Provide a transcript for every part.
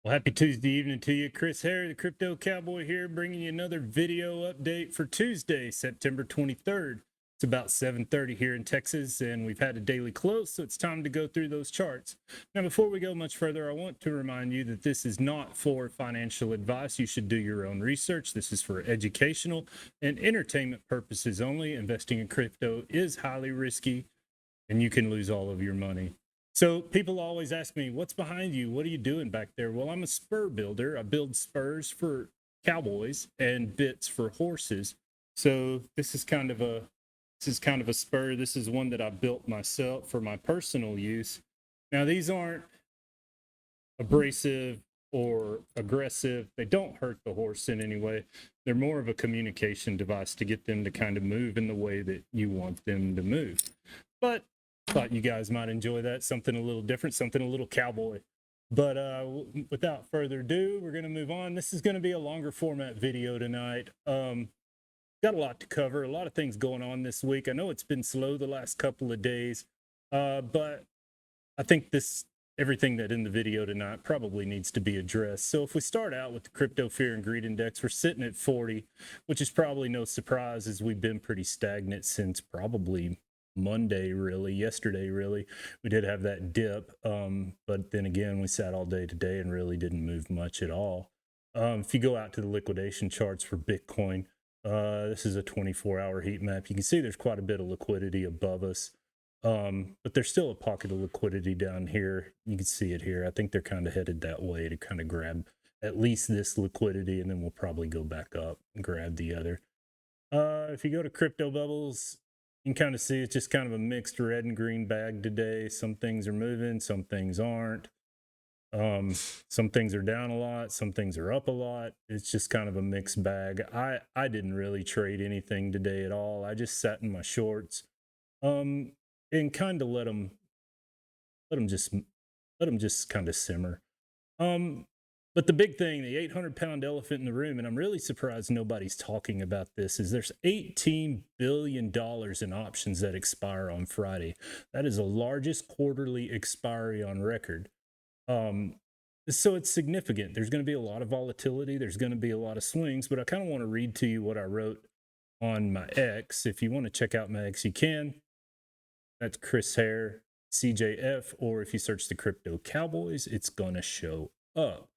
Well, happy Tuesday evening to you. Chris Harry, the Crypto Cowboy here, bringing you another video update for Tuesday, September 23rd. It's about 7:30 here in Texas, and we've had a daily close, so it's time to go through those charts. Now, before we go much further, I want to remind you that this is not for financial advice. You should do your own research. This is for educational and entertainment purposes only. Investing in crypto is highly risky, and you can lose all of your money. So people always ask me, what's behind you? What are you doing back there? Well, I'm a spur builder. I build spurs for cowboys and bits for horses. So this is kind of a spur. This is one that I built myself for my personal use. Now these aren't abrasive or aggressive. They don't hurt the horse in any way. They're more of a communication device to get them to kind of move in the way that you want them to move. But thought you guys might enjoy that, something a little different, something a little cowboy. But without further ado, we're going to move on. This is going to be a longer format video tonight. Got a lot to cover, a lot of things going on this week. I know it's been slow the last couple of days, but I think everything that in the video tonight probably needs to be addressed. So if we start out with the crypto fear and greed index, we're sitting at 40, which is probably no surprise as we've been pretty stagnant since probably Monday, really. Yesterday, really. We did have that dip, but then again, we sat all day today and really didn't move much at all. If you go out to the liquidation charts for Bitcoin, this is a 24-hour heat map. You can see there's quite a bit of liquidity above us. But there's still a pocket of liquidity down here. You can see it here. I think they're kind of headed that way to kind of grab at least this liquidity, and then we'll probably go back up and grab the other. If you go to crypto bubbles, you can kind of see it's just kind of a mixed red and green bag today. Some things are moving, some things aren't. Some things are down a lot, some things are up a lot. It's just kind of a mixed bag. I didn't really trade anything today at all. I just sat in my shorts. And kind of let them just kind of simmer. But the big thing, the 800-pound elephant in the room, and I'm really surprised nobody's talking about this, is there's $18 billion in options that expire on Friday. That is the largest quarterly expiry on record. So it's significant. There's going to be a lot of volatility. There's going to be a lot of swings, but I kind of want to read to you what I wrote on my X. If you want to check out my X, you can. That's Chris Hare, CJF, or if you search the Crypto Cowboys, it's going to show up.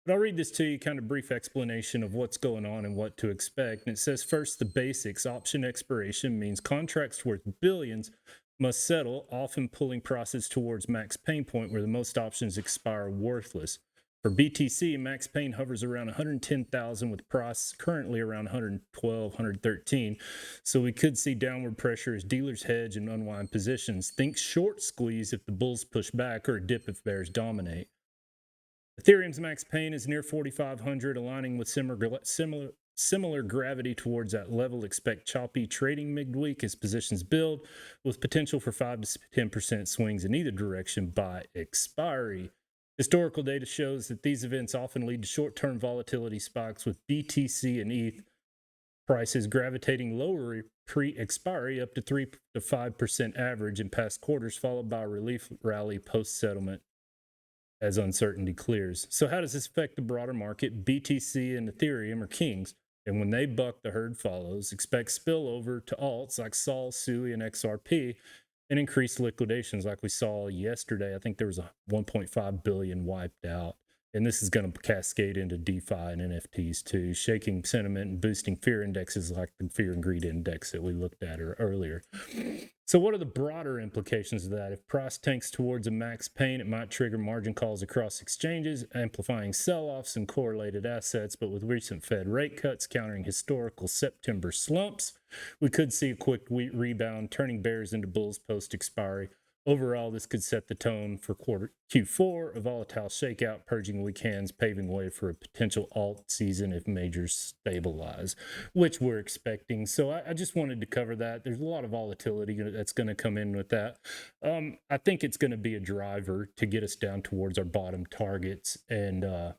But I'll read this to you, kind of brief explanation of what's going on and what to expect. And it says, first, the basics. Option expiration means contracts worth billions must settle, often pulling prices towards max pain point where the most options expire worthless. For BTC, max pain hovers around 110,000 with price currently around 112, 113. So we could see downward pressure as dealers hedge and unwind positions. Think short squeeze if the bulls push back or a dip if bears dominate. Ethereum's max pain is near 4,500, aligning with similar gravity towards that level. Expect choppy trading midweek as positions build, with potential for 5 to 10% swings in either direction by expiry. Historical data shows that these events often lead to short-term volatility spikes, with BTC and ETH prices gravitating lower pre-expiry up to 3 to 5% average in past quarters, followed by a relief rally post-settlement as uncertainty clears. So how does this affect the broader market? BTC and Ethereum are kings, and when they buck, the herd follows. Expect spillover to alts like SOL, SUI, and XRP, and increased liquidations like we saw yesterday. I think there was a 1.5 billion wiped out. And this is going to cascade into DeFi and NFTs too, shaking sentiment and boosting fear indexes like the fear and greed index that we looked at earlier. So what are the broader implications of that? If price tanks towards a max pain, it might trigger margin calls across exchanges, amplifying sell-offs in correlated assets. But with recent Fed rate cuts countering historical September slumps, we could see a quick rebound, turning bears into bulls post-expiry. Overall, this could set the tone for Q4, a volatile shakeout, purging weak hands, paving way for a potential alt season if majors stabilize, which we're expecting. So I just wanted to cover that. There's a lot of volatility that's going to come in with that. I think it's going to be a driver to get us down towards our bottom targets. And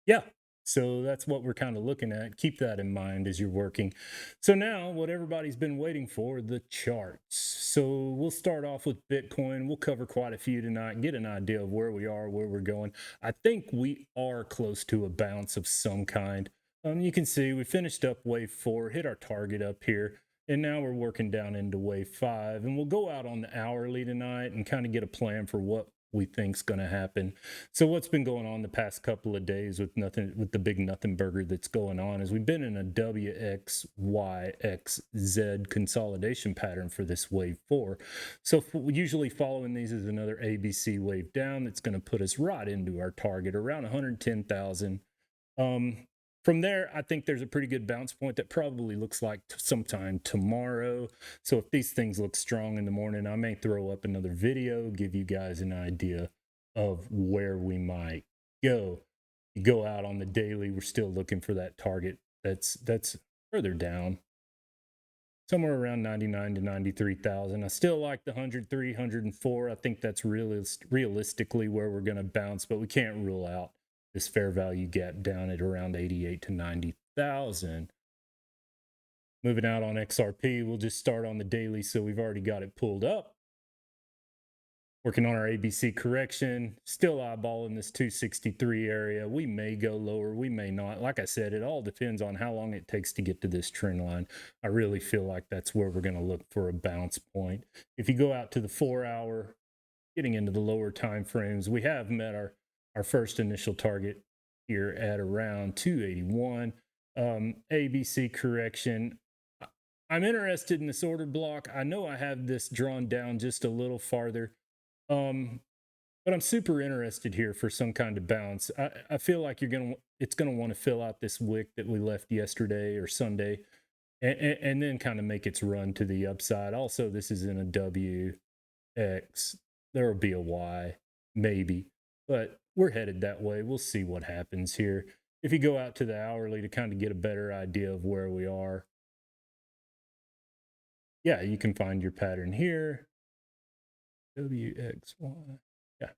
yeah, So that's what we're kind of looking at. Keep that in mind as you're working. So now what everybody's been waiting for, the charts. So we'll start off with Bitcoin. We'll cover quite a few tonight and get an idea of where we are, where we're going. I think we are close to a bounce of some kind. You can see we finished up wave 4, hit our target up here. And now we're working down into wave 5, and we'll go out on the hourly tonight and kind of get a plan for what we think's going to happen. So what's been going on the past couple of days with the big nothing burger that's going on is we've been in a WXYXZ consolidation pattern for this wave 4. So usually following these is another ABC wave down that's going to put us right into our target around 110,000. From there, I think there's a pretty good bounce point that probably looks like sometime tomorrow. So if these things look strong in the morning, I may throw up another video, give you guys an idea of where we might go. You go out on the daily, we're still looking for that target that's further down, somewhere around 99 to 93,000. I still like the 103, 104. I think that's realistically where we're going to bounce, but we can't rule out this fair value gap down at around 88 to 90,000. Moving out on XRP, we'll just start on the daily. So we've already got it pulled up. Working on our ABC correction, still eyeballing this 263 area. We may go lower, we may not. Like I said, it all depends on how long it takes to get to this trend line. I really feel like that's where we're going to look for a bounce point. If you go out to the 4-hour, getting into the lower time frames, we have met our first initial target here at around 281. ABC correction. I'm interested in this order block. I know I have this drawn down just a little farther. But I'm super interested here for some kind of bounce. I feel like it's gonna want to fill out this wick that we left yesterday or Sunday, and then kind of make its run to the upside. Also, this is in a WX. There will be a Y, maybe, but we're headed that way. We'll see what happens here. If you go out to the hourly to kind of get a better idea of where we are, yeah, you can find your pattern here. WXY. Yeah.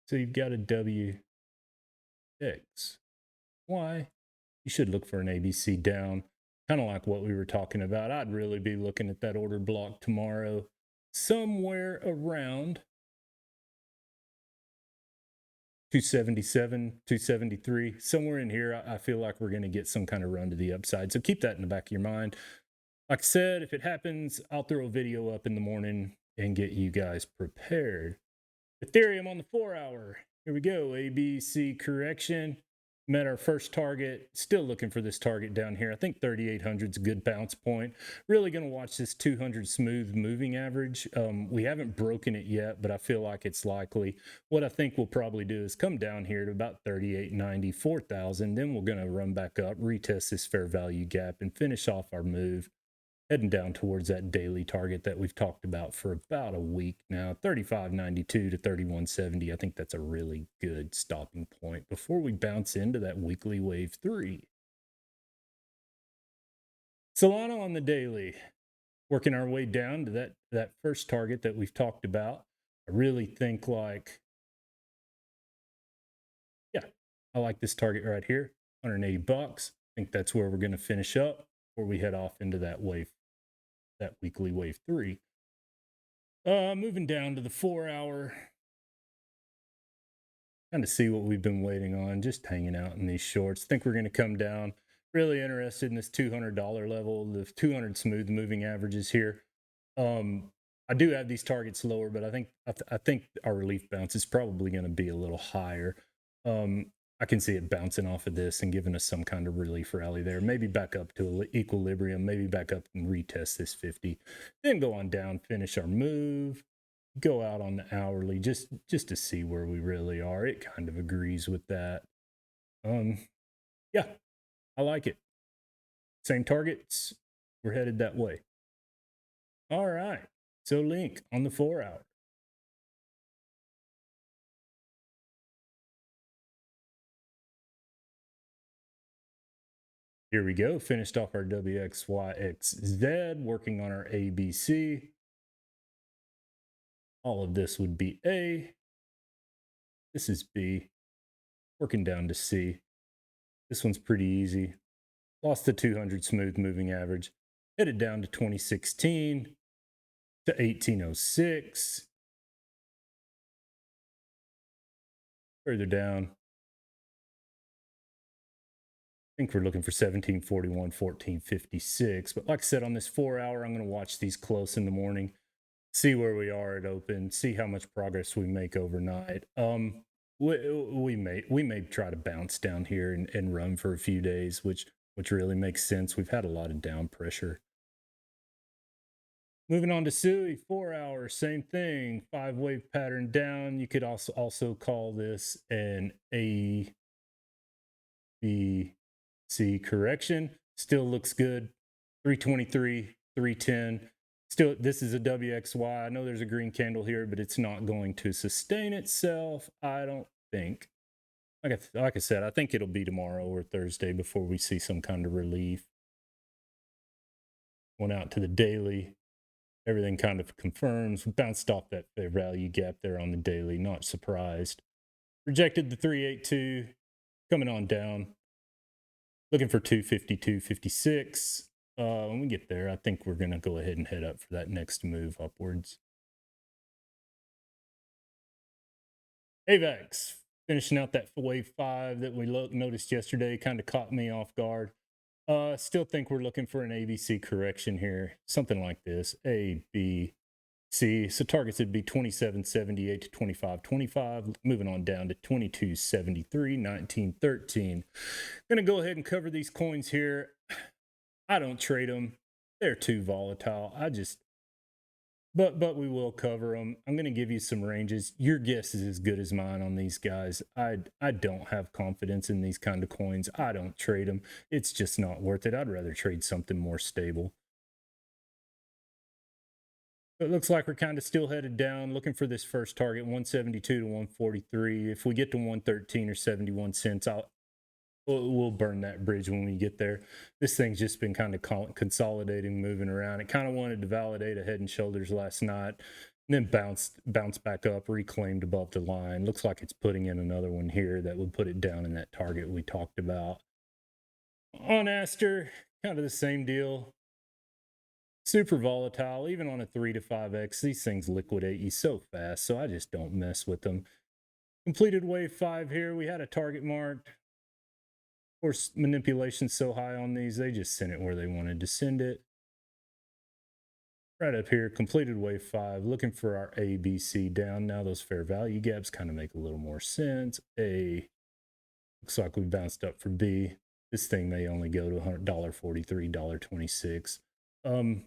So you've got a WXY. You should look for an ABC down, kind of like what we were talking about. I'd really be looking at that order block tomorrow, somewhere around 277, 273, somewhere in here. I feel like we're going to get some kind of run to the upside. So keep that in the back of your mind. Like I said, if it happens, I'll throw a video up in the morning and get you guys prepared. Ethereum on the 4-hour. Here we go. ABC correction. Met our first target. Still looking for this target down here. I think 3,800 is a good bounce point. Really going to watch this 200 smooth moving average. We haven't broken it yet, but I feel like it's likely. What I think we'll probably do is come down here to about 3,890, 4,000. Then we're going to run back up, retest this fair value gap, and finish off our move, heading down towards that daily target that we've talked about for about a week now, 35.92 to 31.70. I think that's a really good stopping point before we bounce into that weekly wave 3. Solana on the daily, working our way down to that first target that we've talked about. I really think yeah, I like this target right here, 180 bucks. I think that's where we're going to finish up before we head off into that weekly wave 3. Moving down to the 4-hour, kind of see what we've been waiting on, just hanging out in these shorts. Think we're going to come down. Really interested in this $200 level, the 200 smooth moving averages here. I do have these targets lower, but I think our relief bounce is probably going to be a little higher. I can see it bouncing off of this and giving us some kind of relief rally there. Maybe back up to equilibrium, maybe back up and retest this 50. Then go on down, finish our move, go out on the hourly just to see where we really are. It kind of agrees with that. Yeah, I like it. Same targets. We're headed that way. All right. So Link on the 4-hour. Here we go. Finished off our WXYXZ, working on our ABC. All of this would be A. This is B. Working down to C. This one's pretty easy. Lost the 200 smooth moving average. Headed down to 2016 to 1806. Further down, I think we're looking for 1741, 1456. But like I said, on this 4 hour, I'm going to watch these close in the morning, see where we are at open, see how much progress we make overnight. We may try to bounce down here and run for a few days, which really makes sense. We've had a lot of down pressure. Moving on to SUI, 4 hour, same thing, 5 wave pattern down. You could also call this an AVC correction. Still looks good. 323, 310. Still, this is a WXY. I know there's a green candle here, but it's not going to sustain itself, I don't think. Like I said, I think it'll be tomorrow or Thursday before we see some kind of relief. Went out to the daily. Everything kind of confirms. Bounced off that fair value gap there on the daily. Not surprised. Rejected the 382. Coming on down. Looking for 250, 256. When we get there, I think we're going to go ahead and head up for that next move upwards. AVAX. Finishing out that wave 5 that we noticed yesterday. Kind of caught me off guard. Still think we're looking for an ABC correction here, something like this. A, B, C. So targets would be 2778 to 2525. Moving on down to 2273, 1913. Gonna go ahead and cover these coins here. I don't trade them; they're too volatile. But we will cover them. I'm going to give you some ranges. Your guess is as good as mine on these guys. I don't have confidence in these kind of coins. I don't trade them. It's just not worth it. I'd rather trade something more stable. It looks like we're kind of still headed down, looking for this first target, 172 to 143. If we get to 113 or 71 cents, we'll burn that bridge when we get there. This thing's just been kind of consolidating, moving around. It kind of wanted to validate a head and shoulders last night, and then bounced back up, reclaimed above the line. Looks like it's putting in another one here that would put it down in that target we talked about. On ASTER, kind of the same deal. Super volatile, even on a 3 to 5x. These things liquidate you so fast, so I just don't mess with them. Completed wave 5 here. We had a target marked. Of course, manipulation's so high on these, they just sent it where they wanted to send it. Right up here, completed wave 5, looking for our ABC down. Now those fair value gaps kind of make a little more sense. A, looks like we bounced up for B. This thing may only go to $1.43, $1.26.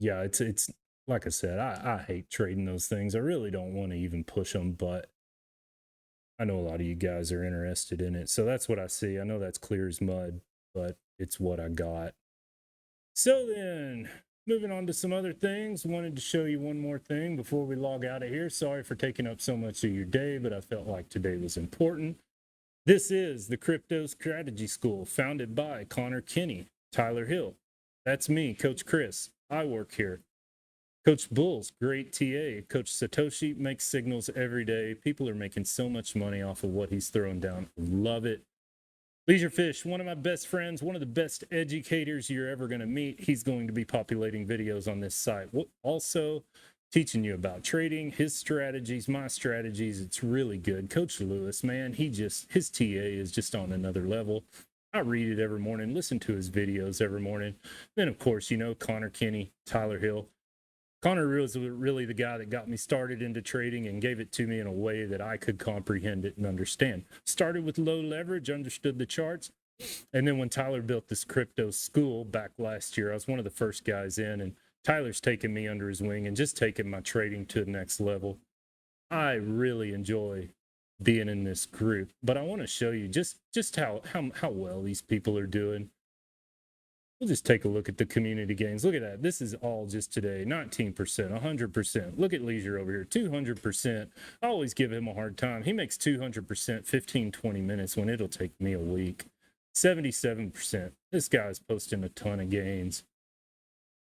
Yeah, it's like I said, I hate trading those things. I really don't want to even push them, but I know a lot of you guys are interested in it. So that's what I see. I know that's clear as mud, but it's what I got. So then, moving on to some other things. Wanted to show you one more thing before we log out of here. Sorry for taking up so much of your day, but I felt like today was important. This is the Crypto Strategy School, founded by Connor Kinney, Tyler Hill. That's me, Coach Chris. I work here. Coach Bull's great TA. Coach Satoshi makes signals every day. People are making so much money off of what he's throwing down. Love it. Leisure Fish, one of my best friends, one of the best educators you're ever going to meet. He's going to be populating videos on this site. Also teaching you about trading, his strategies, my strategies. It's really good. Coach Lewis, man, his TA is just on another level. I read it every morning, listen to his videos every morning. Then, of course, Connor Kinney, Tyler Hill. Connor was really the guy that got me started into trading and gave it to me in a way that I could comprehend it and understand. Started with low leverage, understood the charts. And then when Tyler built this crypto school back last year, I was one of the first guys in, and Tyler's taken me under his wing and just taken my trading to the next level. I really enjoy being in this group, but I want to show you just how well these people are doing. We'll just take a look at the community gains. Look at that. This is all just today. 19%, 100%. Look at Leisure over here, 200%. I always give him a hard time. He makes 200% 15, 20 minutes when it'll take me a week. 77%. This guy's posting a ton of gains.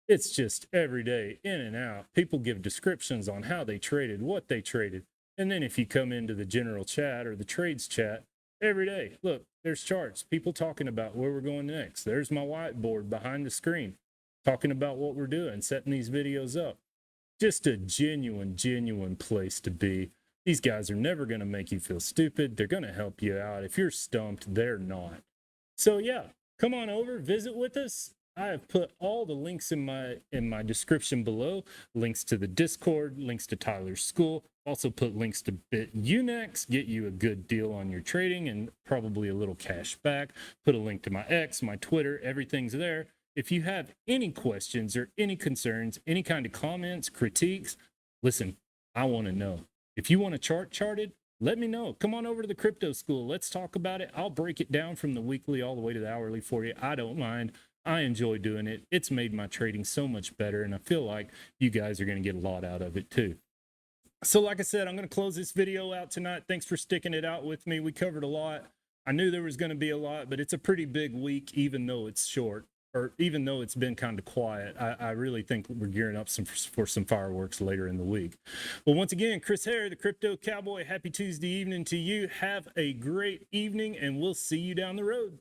It's just every day, in and out. People give descriptions on how they traded, what they traded. And then if you come into the general chat or the trades chat, every day. Look, there's charts, people talking about where we're going next. There's my whiteboard behind the screen talking about what we're doing, setting these videos up. Just a genuine place to be. These guys are never going to make you feel stupid. They're going to help you out. If you're stumped, they're not. So yeah, come on over, visit with us. I have put all the links in my description below, links to the Discord, links to Tyler's school, also put links to BitUnex, get you a good deal on your trading and probably a little cash back. Put a link to my X, my Twitter, everything's there. If you have any questions or any concerns, any kind of comments, critiques, listen, I want to know. If you want a chart charted, let me know. Come on over to the crypto school. Let's talk about it. I'll break it down from the weekly all the way to the hourly for you. I don't mind. I enjoy doing it. It's made my trading so much better, and I feel like you guys are going to get a lot out of it too. So like I said, I'm going to close this video out tonight. Thanks for sticking it out with me. We covered a lot. I knew there was going to be a lot, but it's a pretty big week, even though it's short, or even though it's been kind of quiet. I really think we're gearing up for some fireworks later in the week. Well, once again, Chris Hare, the Crypto Cowboy, happy Tuesday evening to you. Have a great evening, and we'll see you down the road.